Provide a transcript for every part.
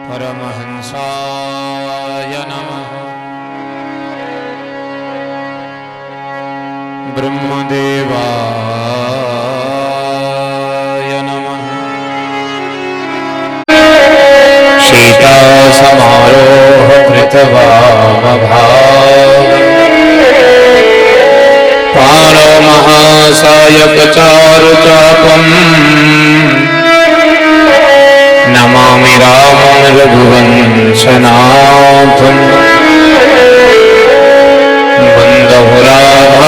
परमहंसाय नमः। ब्रह्मदेवाय नमः। सीता समारोह कृतवामभाग पाणो महासायक चारुचापम् नमामि रामं रघुवंशनाथं बंदहुराधापदकमल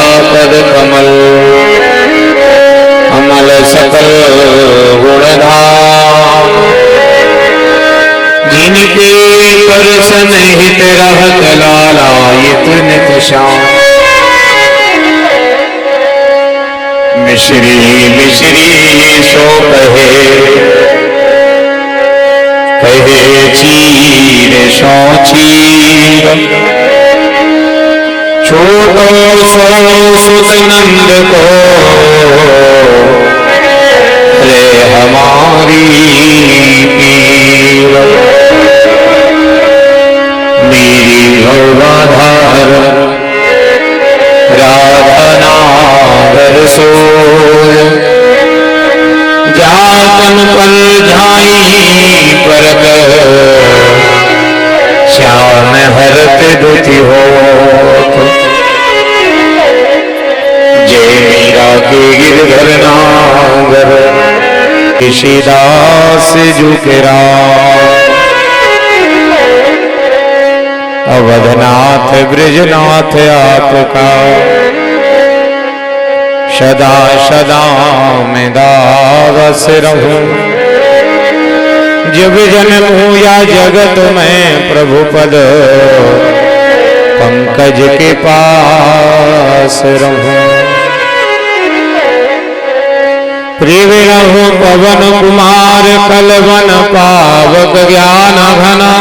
अमल सकल गुणधाम जिनके परसन हित रहत लालायित नित श्याम। मिश्री मिश्री सो कहे चीर सो चीर छोटो सो सुत नंद को रे हमारी पीर। मेरी गौराधार राधनागर सोय जातन पर झाई परत श्याम हरत दुति होत। जय मीरा के गिरधर नागर ऋषिदास जुकेरा। अवधनाथ ब्रजनाथ आपका सदा सदा मैं दास रहूं। जब जन्म हुआ जगत में प्रभु पद पंकज के पास रहूं। प्रिय रहूं पवन कुमार कलवन पावक ज्ञान घना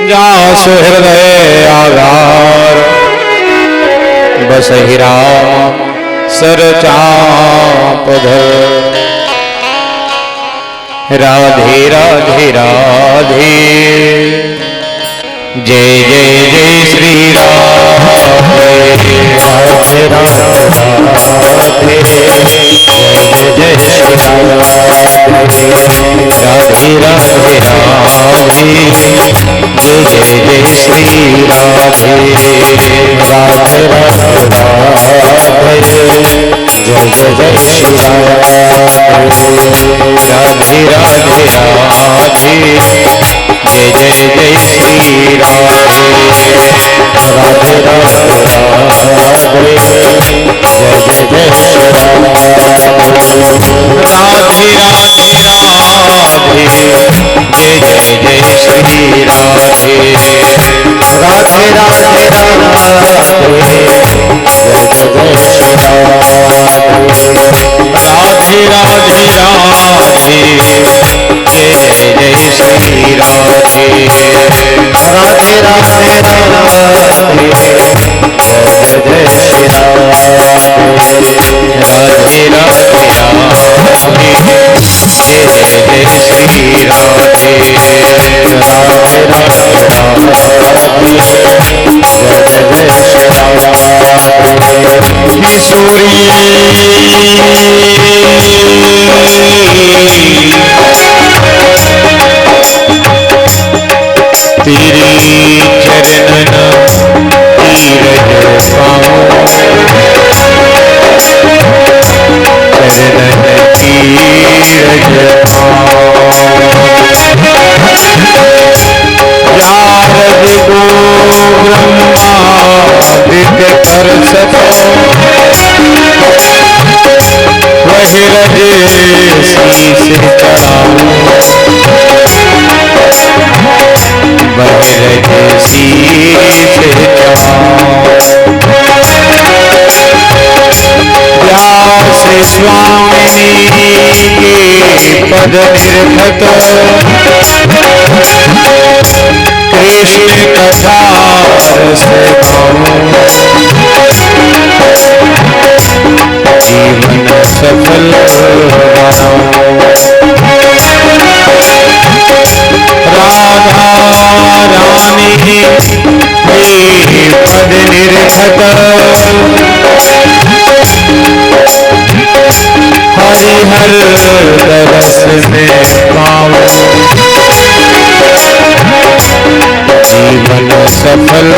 जासु हृदय आधार बसहि राम सरचाप धर। राधे राधे राधे जय जय जय श्री राम। राधे राधे राधे जय जय श्री राम। राधे राधे राधे जय जय जय श्री राधे। राधे राधे राधे जय जय श्री राम। राधे राधे राधे जय जय जय श्री राधे। राधे राधे राधे जय जय जय श्री राम। राधे राधे राधे जय जय जय श्री राधे। राधे राधे राधे जय जय जय श्री राम। राधे राधे राधे जय जय जय श्री राधे। राधे राधे राधे जय जय श्री राम। राधे राधे राधे जय जय जय श्री राधे। राधे राधे राधे जय जय श्री राम। किशोरी तेरे चरणन तीरज पाऊं। चरणन तीरज पाऊं। यारद को ब्रह्मादित्य कर सको वही रज शीश चढ़ाऊं। बहिरज शीश चढ़ाऊं। व्यास स्वामी के पद निर्भत कृष्ण कथा रस गाऊं। जीवन सफल बनाऊं। रानी पद निर्घट हरिहर दरस में पाऊं जीवन सफल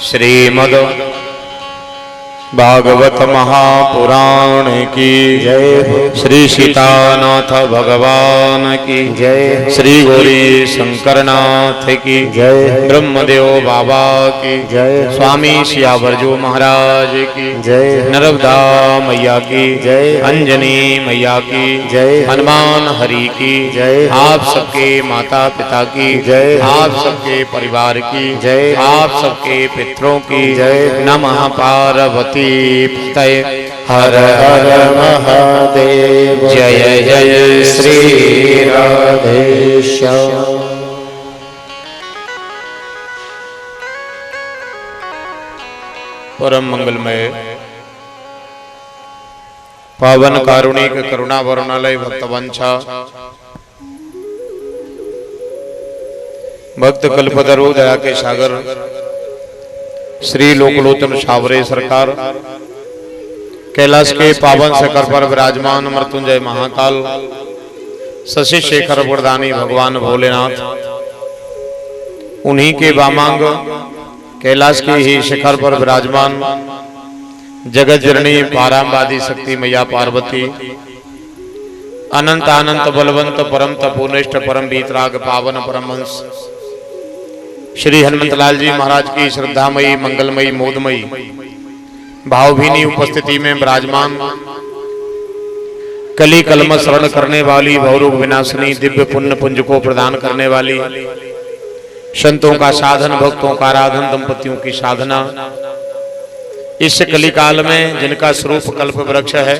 श्रीमद् भागवत महापुराण की जय। श्री सीतानाथ भगवान की जय। श्री गौरी शंकरनाथ की जय। ब्रह्मदेव बाबा की जय। स्वामी सियावरजू महाराज की जय। नर्मदा मैया की जय। अंजनी मैया की जय। हनुमान हरि की जय। आप सबके माता पिता की जय। आप सबके परिवार की जय। आप सबके पितरों की जय। नमः पार्वती पतये हर हर महादेव। जय जय श्री राधेश्याम। परम मंगलमय पावन कारुणिक करुणा वरुणालय भक्तवंशा भक्त कल्पतरु दया के सागर श्री लोकलोचन सावरे सरकार कैलाश के पावन शिखर पर विराजमान मृत्युंजय महाकाल शशि शेखर वरदानी भगवान भोलेनाथ, उन्हीं के वामांग कैलाश के ही शिखर पर विराजमान जगत जननी पाराम्बादी शक्ति मैया पार्वती, अनंत अनंत बलवंत परम तपोनिष्ठ परम वीतराग पावन परमहंस श्री हनुमंतलाल जी महाराज की श्रद्धामयी मंगलमयी मोदमयी भावभीनी उपस्थिति में विराजमान कली कलम शरण करने वाली भवरोग विनाशिनी दिव्य पुण्य पुंज को प्रदान करने वाली संतों का साधन भक्तों का आराधन दंपतियों की साधना, इस कली काल में जिनका स्वरूप कल्प वृक्ष है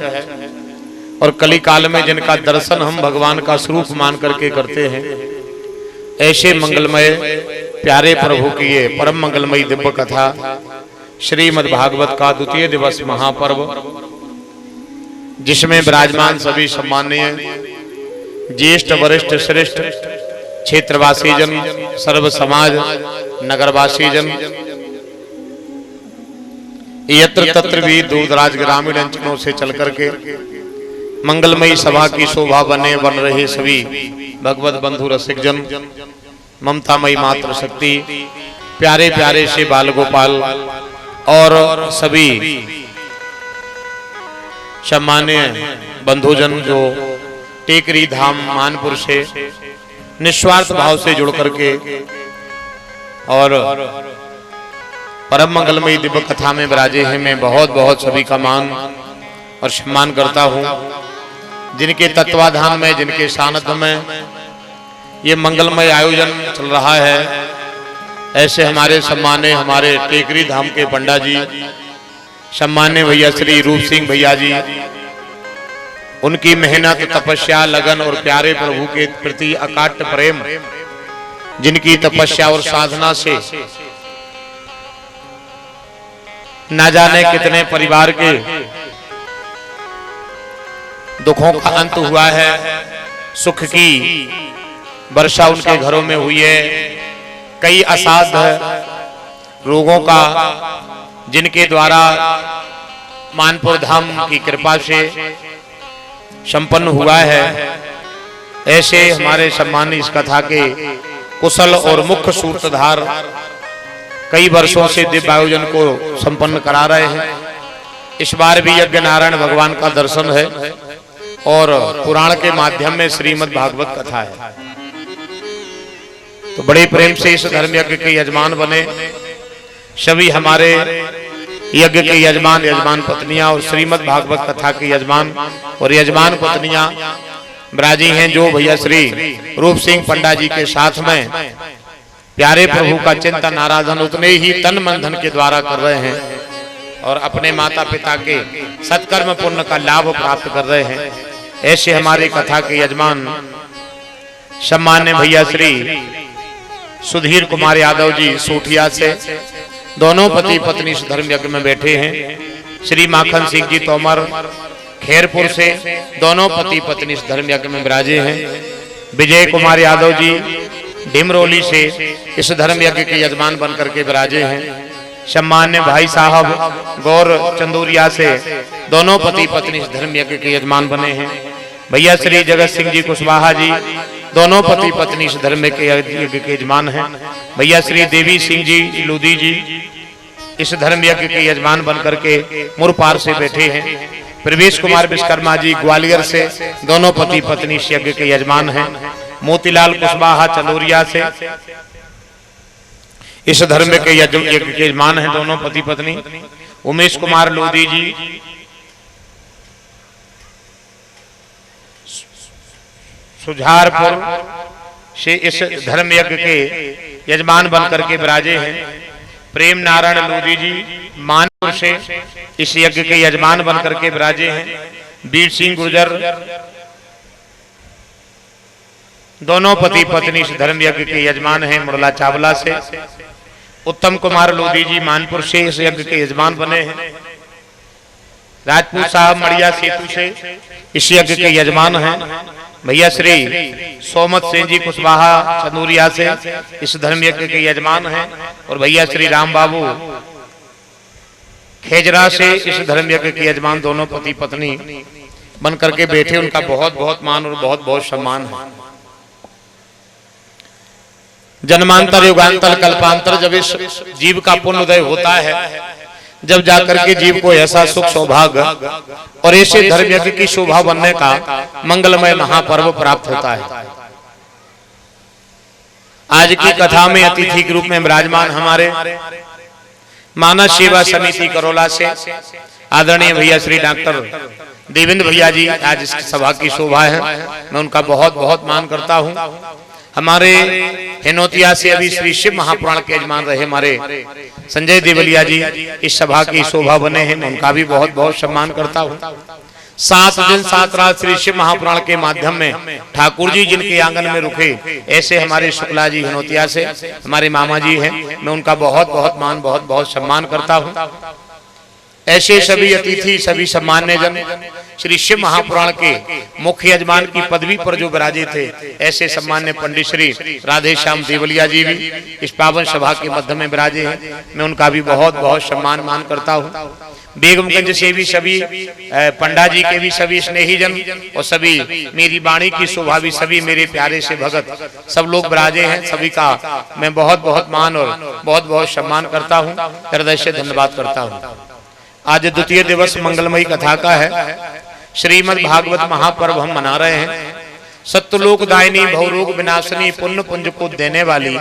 और कली काल में जिनका दर्शन हम भगवान का स्वरूप मान करके करते हैं, ऐसे मंगलमय प्यारे प्रभु की ये परम मंगलमयी दिव्य कथा श्रीमद् भागवत का द्वितीय दिवस महापर्व, जिसमें विराजमान सभी सम्माननीय ज्येष्ठ वरिष्ठ श्रेष्ठ क्षेत्रवासी जन, सर्व समाज, नगरवासी जन, यत्र तत्र भी दूरदराज ग्रामीण अंचलों से चल करके मंगलमयी सभा की शोभा बन रहे सभी भगवत बंधु रसिक जन, ममतामयी मात्र शक्ति, प्यारे प्यारे से बाल गोपाल और सभी सम्मान्य बंधुजन जो टेकरी धाम मानपुर से निस्वार्थ भाव से जुड़ करके और परम मंगलमयी दिव्य कथा में विराजे हैं, मैं बहुत बहुत सभी का मान और सम्मान करता हूं, जिनके तत्वाधान में, जिनके सानिध्य में ये मंगलमय आयोजन चल रहा है। ऐसे हमारे सम्मान्य हमारे टेकरी धाम के पंडा जी, सम्मान्य भैया श्री रूप सिंह भैया जी, उनकी मेहनत, तपस्या, लगन और प्यारे प्रभु के प्रति अकाट प्रेम, जिनकी तपस्या और साधना से ना जाने कितने परिवार के दुखों का अंत हुआ है, सुख की वर्षा उनके घरों में हुई है। कई असाध्य रोगों का जिनके द्वारा मानपुर धाम की कृपा से संपन्न हुआ है, ऐसे हमारे सम्मानित इस कथा के कुशल और मुख्य सूत्रधार कई वर्षों से दिव्य आयोजन को संपन्न करा रहे हैं। इस बार भी यज्ञ नारायण भगवान का दर्शन है और पुराण के माध्यम में श्रीमद् भागवत कथा है। तो बड़े प्रेम से इस धर्म यज्ञ के यजमान बने सभी हमारे यज्ञ के यजमान पत्नियां और श्रीमद् भागवत कथा के यजमान और यजमान पत्नियां ब्राजी हैं, जो भैया श्री रूप सिंह पंडा जी के साथ में प्यारे प्रभु का चिंतन आराधन उतने ही तन मन धन के द्वारा कर रहे हैं और अपने माता पिता के सत्कर्म पुण्य का लाभ प्राप्त कर रहे हैं। ऐसे हमारे कथा के यजमान सम्मान्य भैया श्री सुधीर कुमार यादव जी सोठिया से, दोनों पति पत्नी इस धर्म यज्ञ में बैठे हैं। श्री माखन सिंह जी तोमर खैरपुर से, दोनों पति पत्नी इस धर्म यज्ञ में विराजे हैं। विजय कुमार यादव जी ढिमरोली से इस धर्म यज्ञ के यजमान बनकर के विराजे हैं। सम्मान्य भाई साहब गौर चंदूरिया से, दोनों पति पत्नी इस धर्म यज्ञ के यजमान बने हैं। भैया श्री जगत सिंह जी कुशवाहा जी, दोनों पति पत्नी इस धर्म के यज्ञ के यजमान हैं। भैया श्री देवी सिंह जी लूदी जी इस धर्म यज्ञ के यजमान बनकर के मुरपार से बैठे हैं। प्रवेश कुमार विश्वकर्मा जी ग्वालियर से, दोनों पति पत्नी इस यज्ञ के यजमान हैं। मोतीलाल कुशवाहा चंदोरिया से इस धर्म के यज्ञ के यजमान हैं, दोनों पति पत्नी। उमेश कुमार लोधी जी सुझारपुर से इस धर्म यज्ञ के यजमान बनकर के विराजे हैं। प्रेम नारायण लोधी जी मानपुर से इस यज्ञ के यजमान बनकर के विराजे हैं। वीर सिंह गुर्जर, दोनों पति पत्नी इस धर्म यज्ञ के यजमान हैं मुरला चावला से। उत्तम कुमार लोधी जी मानपुर से इस यज्ञ के यजमान बने हैं। राजपूत साहब मड़िया सेतु से इस यज्ञ के यजमान हैं। भैया श्री सोमत सिंह जी कुशवाहा चंदूरिया से इस धर्म यज्ञ के यजमान हैं। और भैया श्री राम बाबू खेजरा से इस धर्म यज्ञ के यजमान, दोनों पति पत्नी बनकर के बैठे। उनका बहुत बहुत मान और बहुत बहुत सम्मान है। जन्मांतर युगांतर कल्पांतर जब इस जीव का पुण्योदय होता है, जब जाकर के जीव को ऐसा सुख सौभाग्य और ऐसे धर्म यज्ञ की शोभा बनने का मंगलमय महापर्व प्राप्त होता है। आज की कथा में अतिथि के रूप में विराजमान हमारे मानस सेवा समिति करोला से आदरणीय भैया श्री डॉक्टर देवेंद्र भैया जी आज इस सभा की शोभा है। मैं उनका बहुत बहुत मान करता हूं। हमारे हिनोतिया से अभी श्री शिव महापुराण के यजमान रहे हमारे संजय देवलिया जी इस सभा की शोभा बने हैं। मैं उनका भी बहुत बहुत सम्मान करता हूँ। 7 दिन 7 रात श्री शिव महापुराण के माध्यम में ठाकुर जी जिनके आंगन में रुके, ऐसे हमारे शुक्ला जी हिनोतिया से हमारे मामा जी हैं। मैं उनका बहुत बहुत मान बहुत बहुत सम्मान करता हूँ। ऐसे सभी अतिथि सभी सम्मान्य जन श्री शिव महापुराण के मुख्य यजमान की पदवी पर जो विराजे थे, ऐसे सम्मान्य पंडित श्री राधे श्याम देवलिया जी भी इस पावन सभा के मध्य में विराजे हैं। मैं उनका भी बहुत बहुत सम्मान मान करता हूँ। बेगमगंज से भी सभी पंडा जी के भी सभी स्नेही जन और सभी मेरी वाणी की शोभा भी सभी मेरे प्यारे से भगत सब लोग विराजे हैं। सभी का मैं बहुत बहुत मान और बहुत बहुत सम्मान करता हूँ, हृदय से धन्यवाद करता हूँ। आज द्वितीय दिवस मंगलमयी कथा का है। श्रीमद् भागवत महापर्व हम मना रहे हैं। सत्यलोक दायिनी भवरोग विनाशनी पुण्य पुंज को देने वाली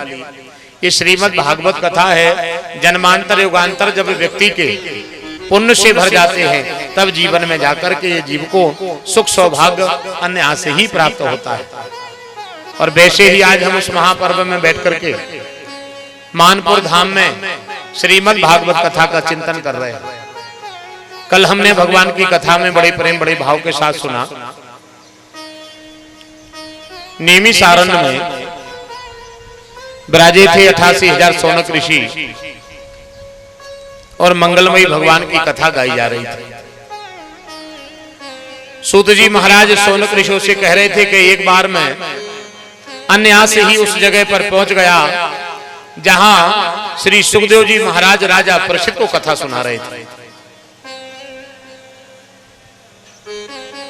ये श्रीमद् भागवत कथा है। जन्मांतर युगांतर जब व्यक्ति के पुण्य से भर जाते हैं, तब जीवन में जाकर के ये जीव को सुख सौभाग्य अन्य आस से ही प्राप्त होता है। और वैसे ही आज हम उस महापर्व में बैठ करके मानपुर धाम में श्रीमद् भागवत कथा का चिंतन कर रहे हैं। कल हमने भगवान की कथा में बड़े प्रेम बड़े भाव के साथ सुना। नेमी सारण्य में विराजे थे 88,000 सौनक ऋषि और मंगलमयी भगवान की कथा गाई जा रही थी। सूत जी महाराज सौनक ऋषियों से कह रहे थे कि एक बार मैं अन्यास ही उस जगह पर पहुंच गया जहां श्री सुखदेव जी महाराज राजा परीक्षित को कथा सुना रहे थे।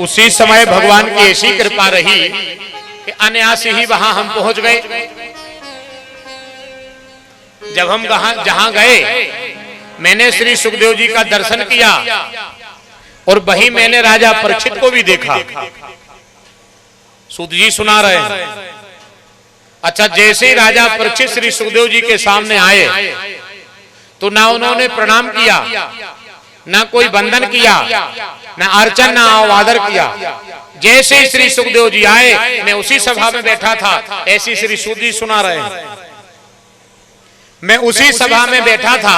उसी समय भगवान की ऐसी कृपा रही कि अन्यास ही वहां हम पहुंच गए। जब हम जहां गए मैंने श्री सुखदेव जी का दर्शन किया और वहीं मैंने राजा परीक्षित को भी देखा। सूत जी सुना रहे हैं। अच्छा, जैसे ही राजा परीक्षित श्री सुखदेव जी के सामने आए तो ना उन्होंने प्रणाम किया, ना कोई वंदन किया, ना अर्चन, ना आदर किया। जैसे ही श्री सुखदेव जी आए, मैं उसी सभा में बैठा था, ऐसी श्री सूत जी सुना रहे हैं। मैं उसी सभा में बैठा था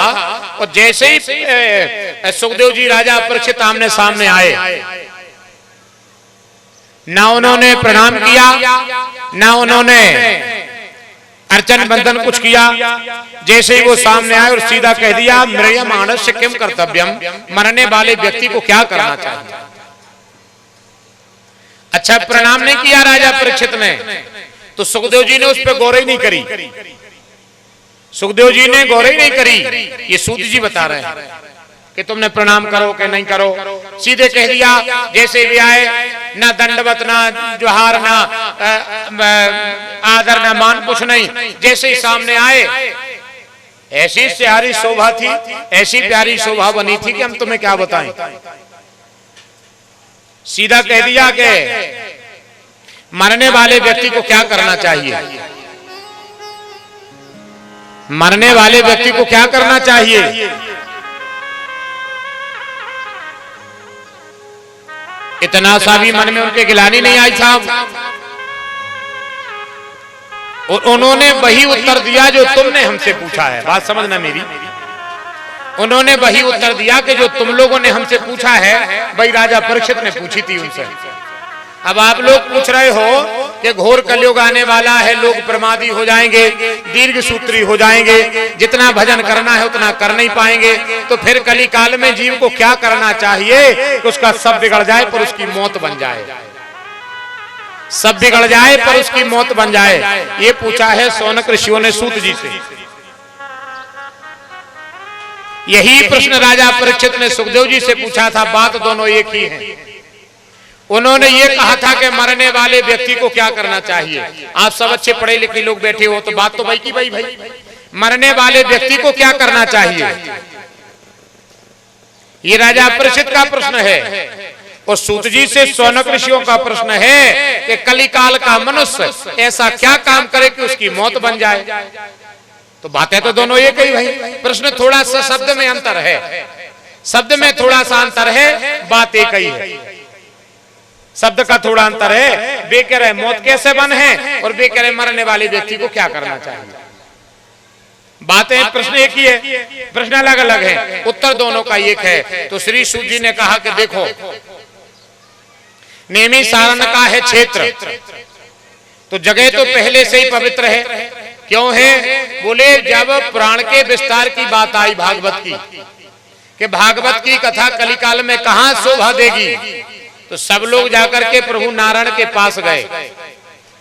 और जैसे ही सुखदेव जी राजा परीक्षित आमने सामने आए, ना उन्होंने प्रणाम किया, ना उन्होंने अर्चन बंधन कुछ किया। जैसे ही वो सामने आए और सीधा कह दिया, मृय मानस्य किम कर्तव्यम, मरने वाले व्यक्ति को क्या करना चाहिए। अच्छा, प्रणाम नहीं किया राजा परीक्षित ने, तो सुखदेव जी ने उस पर गौर ही नहीं करी। सुखदेव जी ने गौर ही नहीं करी। ये सूत जी बता रहे हैं कि तुमने प्रणाम करो कि नहीं करो। सीधे कह दिया, जैसे भी आए, ना दंडवत, ना जोहार, ना आदर, ना मान, कुछ नहीं। जैसे ही सामने आए, ऐसी प्यारी शोभा थी, ऐसी प्यारी शोभा बनी थी कि हम तुम्हें क्या बताएं। सीधा कह दिया कि मरने वाले व्यक्ति को क्या करना चाहिए। मरने वाले व्यक्ति को क्या करना चाहिए। इतना सा भी मन में उनके गिलानी नहीं आई साहब। और उन्होंने वही उत्तर दिया जो तुमने हमसे पूछा है। बात समझना मेरी। उन्होंने वही उत्तर दिया कि जो तुम लोगों ने हमसे पूछा है, वही राजा परीक्षित ने पूछी थी उनसे। अब आप लोग पूछ रहे हो कि घोर कलयुग आने वाला है, लोग प्रमादी हो जाएंगे, दीर्घ सूत्री हो जाएंगे, जितना भजन करना है उतना कर नहीं पाएंगे, तो फिर कली काल में जीव को क्या करना चाहिए कि उसका सब बिगड़ जाए पर उसकी मौत बन जाए। सब बिगड़ जाए पर उसकी मौत बन जाए। ये पूछा है सौनक ऋषियों ने सूत जी से। यही प्रश्न राजा परीक्षित ने सुखदेव जी से पूछा था। बात दोनों एक ही है। उन्होंने ये कहा था कि मरने वाले व्यक्ति को क्या करना चाहिए। आप सब अच्छे पढ़े लिखे लोग बैठे हो तो बात तो भाई की भाई मरने वाले व्यक्ति को क्या करना चाहिए, ये राजा परीक्षित का प्रश्न है। और सूत जी से सौनक ऋषियों का प्रश्न है कि कलिकाल का मनुष्य ऐसा क्या काम करे कि उसकी मौत बन जाए। तो बातें तो दोनों एक ही भाई। प्रश्न थोड़ा सा शब्द में अंतर है, शब्द में थोड़ा सा अंतर है, बात एक ही है। शब्द का थोड़ा अंतर है। वे कह रहे मौत कैसे बन है और वे कह रहे मरने वाले व्यक्ति को क्या करना चाहिए। बातें प्रश्न एक ही है, प्रश्न अलग अलग है, उत्तर दोनों का एक है। तो श्री सूत जी ने कहा कि देखो, नेमी सारण्य का है क्षेत्र, तो जगह तो पहले से ही पवित्र है। क्यों है? बोले जब पुराण के विस्तार की बात आई भागवत की, कि भागवत की कथा कलिकाल में कहां शोभा देगी, तो सब लोग जाकर के प्रभु नारायण के पास गए,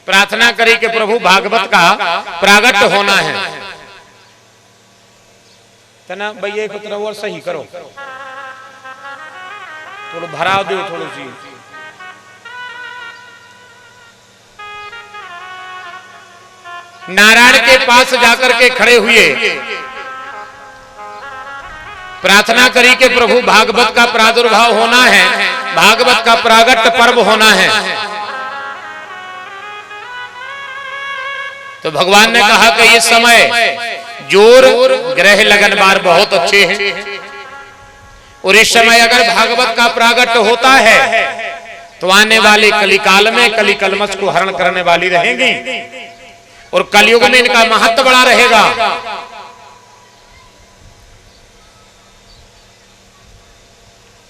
प्रार्थना करी कि प्रभु भागवत का प्रागट होना है। तना भैया को तरह और सही करो, थोड़ा भरा दो थोड़ी सी। नारायण के पास जाकर के खड़े हुए, प्रार्थना करी कि प्रभु भागवत का प्रादुर्भाव होना है, भागवत का प्रागट्य पर्व होना है। तो भगवान ने कहा कि इस समय जोर ग्रह लगन बार बहुत अच्छे हैं, और इस समय अगर भागवत का प्रागट्य होता है तो आने वाले कलिकाल में कली कलमश को हरण करने वाली रहेंगी, और कलयुग में इनका महत्व बड़ा रहेगा।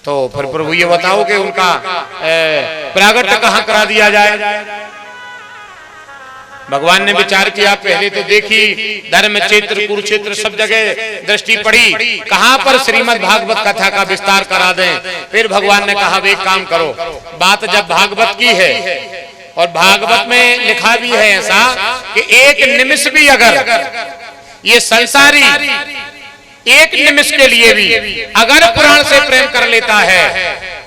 तो फिर प्रभु ये बताओ कि उनका प्रागट्य कहाँ करा दिया जाए। भगवान ने विचार किया, पहले तो देखी धर्म क्षेत्र कुरुक्षेत्र सब जगह दृष्टि पड़ी, कहां पर श्रीमद् भागवत कथा का विस्तार करा दें। फिर भगवान ने कहा एक काम करो, बात जब भागवत की है और भागवत में लिखा भी है ऐसा कि एक निमिष भी अगर ये संसारी एक निमिष के लिए भी अगर पुराण से प्रेम कर लेता है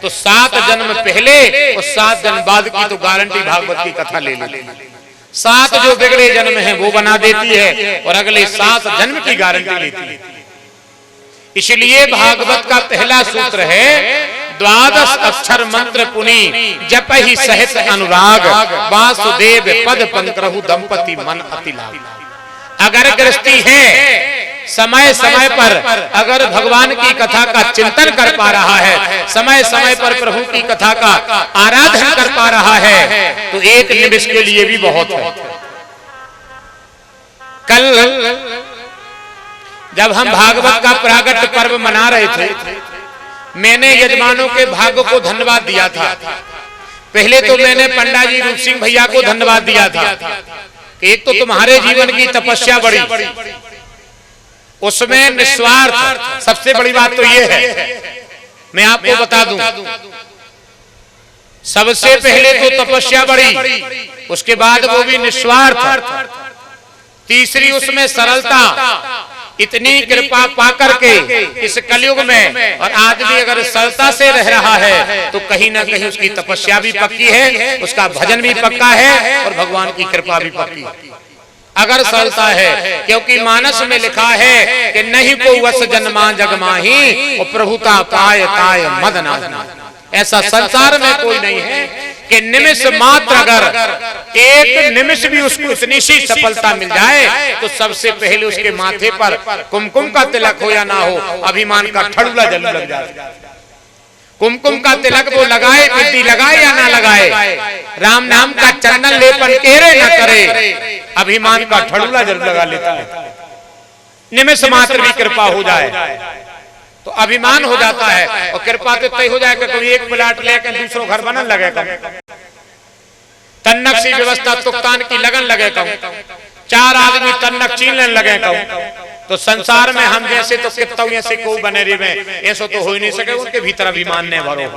तो 7 जन्म पहले और 7 जन्म बाद की तो गारंटी भागवत की कथा ले लेती है। 7 जो बिगड़े जन्म हैं वो बना देती है और अगले 7 जन्म की गारंटी लेती है। इसलिए भागवत का पहला सूत्र है 12 अक्षर मंत्र पुनि जप ही सहित अनुराग वासुदेव पद पंकरहु दंपति मन अति लाभ। अगर गृहस्थी है समय समय पर अगर भगवान की कथा का चिंतन कर पा रहा है, समय समय पर प्रभु की कथा का आराधन कर पा रहा है तो एक निमिष के लिए भी बहुत है। कल जब हम भागवत का प्रागट्य पर्व मना रहे थे, मैंने यजमानों के भाग को धन्यवाद दिया था। पहले तो मैंने पंडा जी रूप सिंह भैया को धन्यवाद दिया था कि एक तो तुम्हारे जीवन की तपस्या बड़ी, उसमें निस्वार्थ सबसे बड़ी बात तो ये है। मैं आपको बता दूं, सबसे पहले तो तपस्या बड़ी, उसके बाद वो भी निस्वार्थ, तीसरी उसमें सरलता। इतनी कृपा पा करके इस कलयुग में और आदमी अगर सरलता से रह रहा है तो कहीं ना कहीं उसकी तपस्या भी पक्की है, उसका भजन भी पक्का है और भगवान की कृपा भी पक्की है अगर सरलता है। क्योंकि मानस में लिखा है कि नहीं को वस जन्मा जगमाही और प्रभुता पाए ताय मदना। ऐसा संसार में कोई नहीं है कि निमिष मात्र अगर एक निमिष भी उसको इतनी सी सफलता मिल जाए तो सबसे पहले उसके माथे पर कुमकुम का तिलक हो या ना हो, अभिमान का ठड़ुला जरूर लग जाए। कुमकुम का तिलक वो लगाए, बिंदी लगाए या ना लगाए, राम नाम का चंदन लेपन करे न करे, अभिमान का ठड़ुला जरूर लगा लेता है। निमिष मात्र भी कृपा हो जाए तो अभिमान हो जाता है और कृपा तो तय हो जाएगा। कभी एक प्लाट लेकर दूसरों घर बनने लगेगा, तन्नक सी व्यवस्था तुक्तान की लगन लगेगा, 4 आदमी तन्नक छीनने लगेगा। तो संसार में हम जैसे तो कितना ऐसे को बने रहे, ऐसा तो हो ही नहीं सके। उनके भीतर अभिमान ने भरो,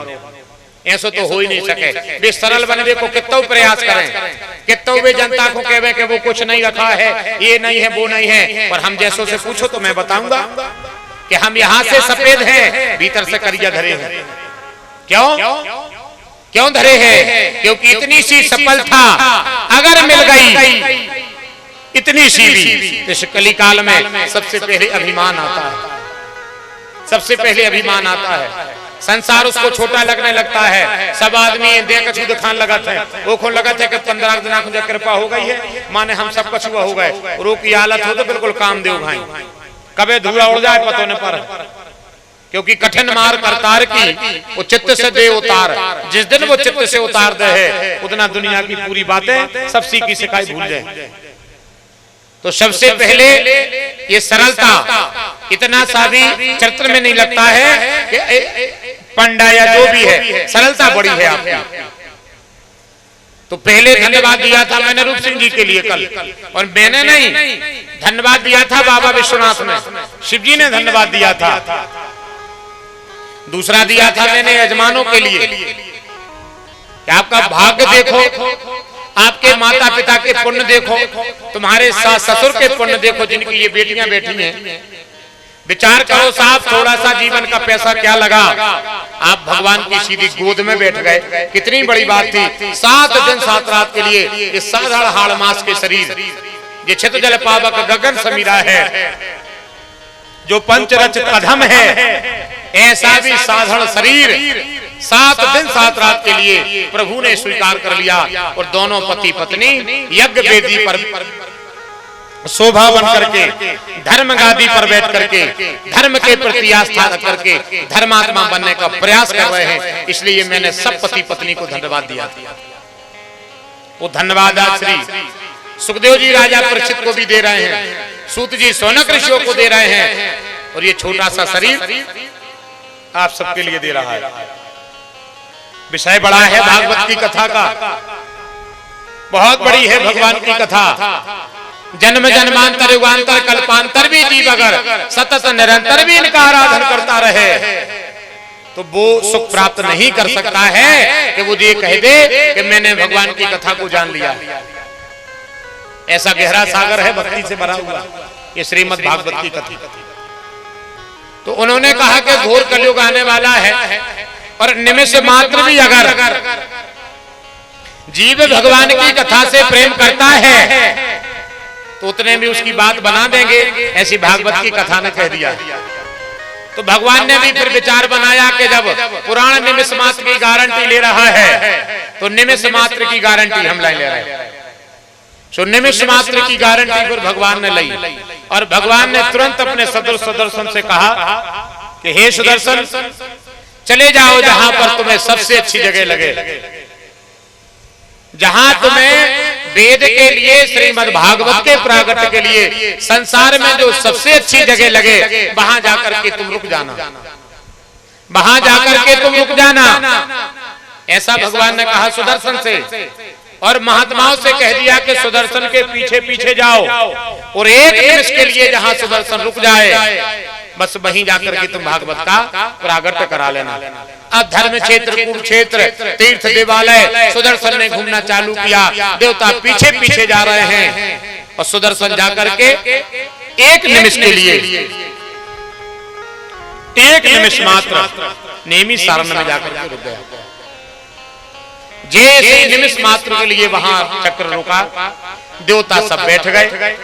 ऐसा तो हो ही नहीं सके। वे सरल बने को कितना प्रयास करें, कितना वे जनता को कहे कि वो कुछ नहीं रखा है, ये नहीं है, वो नहीं है। पर हम जैसों से पूछो तो मैं बताऊंगा कि हम यहाँ से सफेद हैं, भीतर से करिया धरे हैं। क्यों धरे हैं? क्योंकि इतनी सी सफलता अगर मिल गई, इतनी सी भी, इस कली काल में सबसे पहले अभिमान आता है। सबसे पहले अभिमान आता है। संसार उसको छोटा लगने लगता है। सब आदमी देख के दिखाने लगा था, वो खोल लगा था कि 15 दिन मुझे कृपा हो गई है, माने हम सब कछुआ हो गए। रो की हालत हो तो बिल्कुल काम देव भाई, कभी धुआं उड़ जाए पतो न पर। क्योंकि कठिन मार करतार की वो चित्त से दे उतार, जिस दिन वो चित्त से उतार दे है उतना दुनिया की पूरी बातें सब सीखी सिखाई भूल जाए। तो सबसे पहले ये सरलता, इतना सा भी चरित्र में नहीं लगता है कि पंडा या जो भी है, सरलता बड़ी है आपकी। तो पहले धन्यवाद दिया था मैंने रूप सिंह जी के लिए कल, और मैंने नहीं धन्यवाद दिया था बाबा विश्वनाथ ने, शिव जी ने धन्यवाद दिया था। दूसरा दिया था मैंने यजमानों के लिए कि आपका भाग्य देखो, आपके माता पिता के पुण्य देखो, तुम्हारे सास ससुर के पुण्य देखो जिनकी ये बेटियां बैठी हैं। विचार करो साहब, थोड़ा सा जीवन का पैसा क्या लगा, आप भगवान की सीधी गोद में बैठ गए। कितनी बड़ी बात थी। 7 दिन 7 रात के लिए इस साधारण हाड़ मास के शरीर, ये छित जल पावक गगन समीरा है, जो पंचरचित अधम है, ऐसा भी साधारण शरीर 7 दिन 7 रात के लिए प्रभु ने स्वीकार कर लिया। और दोनों पति पत्नी यज्ञ वेदी पर शोभा बन करके, धर्म गादी पर बैठ करके, धर्म के प्रति आस्था रख करके धर्मात्मा बनने का प्रयास कर रहे हैं। इसलिए मैंने सब पति पत्नी को धन्यवाद दिया। वो धन्यवाद आज श्री सुखदेव जी राजा परीक्षित को भी दे रहे हैं, सूत जी सौनक ऋषियों को दे रहे हैं। और ये छोटा सा शरीर आप सबके लिए दे रहा है। विषय बड़ा है भागवत की कथा का, बहुत बड़ी है भगवान की कथा। जन्म जन्मांतर युगांतर कल्पांतर भी जीव अगर सतत निरंतर भी इनका आराधन करता रहे तो वो सुख प्राप्त नहीं कर सकता है कि वो ये कह दे कि मैंने भगवान की कथा को जान लिया। ऐसा गहरा सागर है भक्ति से भरा हुआ ये श्रीमद् भागवत की कथा। तो उन्होंने कहा कि घोर कलयुग आने वाला है और निमिष मात्र भी अगर जीव भगवान की कथा से प्रेम करता है तो उतने भी उसकी बात बना देंगे, ऐसी भागवत की कथा ने कह दिया। तो भगवान ने भी फिर विचार बनाया कि जब पुराण निमिष मात्र की गारंटी ले रहा है तो निमिष मात्र की गारंटी हम ले रहे हैं। तो निमिष मात्र की गारंटी फिर भगवान ने ली और भगवान ने तुरंत अपने सुदर्शन से कहा कि हे सुदर्शन, चले जाओ जहां पर तुम्हें सबसे अच्छी जगह लगे, जहां तुम्हें वेद के लिए श्रीमद् भागवत के प्रागट्य के लिए संसार में जो सबसे अच्छी जगह लगे वहां जाकर के तुम रुक जाना, वहां जाकर के तुम रुक जाना। ऐसा भगवान ने कहा सुदर्शन से और महात्माओं से कह दिया कि सुदर्शन के पीछे पीछे जाओ और एक निमिष के लिए जहां सुदर्शन रुक जाए बस वहीं जाकर के तुम भागवत का प्रागट्य करा लेना। अब धर्म क्षेत्र, कुरुक्षेत्र, तीर्थ, देवालय सुदर्शन ने घूमना चालू किया। देवता पीछे पीछे जा रहे हैं और सुदर्शन जाकर के एक निमिष के लिए, एक निमिष मात्र नेमी सारण में जाकर के रुक गया। जैसे निमिष मात्र के लिए वहां चक्र रुका, देवता सब बैठ गए,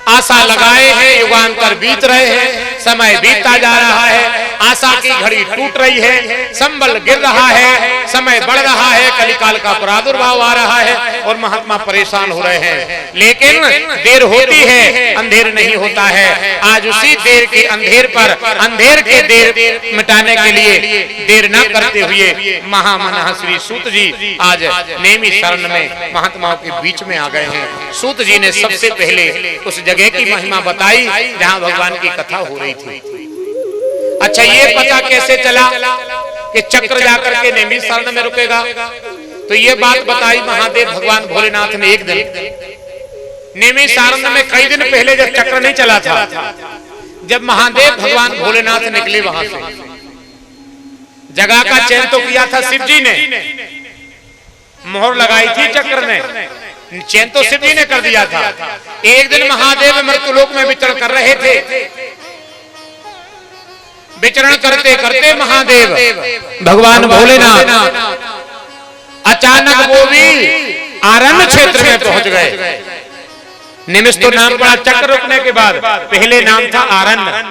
आशा लगाए हैं, युगांतर बीत रहे हैं, समय बीतता जा रहा है, आशा की घड़ी टूट रही है, संबल गिर रहा है, समय बढ़ रहा है, कलिकाल का प्रादुर्भाव आ रहा है और महात्मा परेशान हो रहे हैं। लेकिन देर होती है, अंधेर नहीं होता है। आज उसी देर के अंधेर पर अंधेर के देर मिटाने के लिए देर न करते हुए महामना श्री सूत जी आज नेमी शरण में महात्माओं के बीच में आ गए हैं। सूत जी ने सबसे पहले उस जगह की महिमा बताई जहां भगवान की कथा हो रही थी। अच्छा, ये पता कैसे चला कि चक्र जाकर के नेमी शरण में रुकेगा? तो ये बात बताई महादेव भगवान भोलेनाथ ने एक दिन नेमी शरण में कई दिन पहले जब चक्र नहीं चला था, जब महादेव भगवान भोलेनाथ निकले वहां से, जगह का चयन तो किया था शिव जी ने, मोहर लगाई थी चक्र ने, चयन तो शिव जी ने कर दिया था। एक दिन महादेव मृत्युलोक में विचरण कर रहे थे, विचरण करते करते महादेव भगवान भोलेनाथ अचानक वो भी आरण्य क्षेत्र में पहुंच गए। निमिष तो नाम पड़ा चक्र रुकने के बाद, पहले नाम था आरण्य।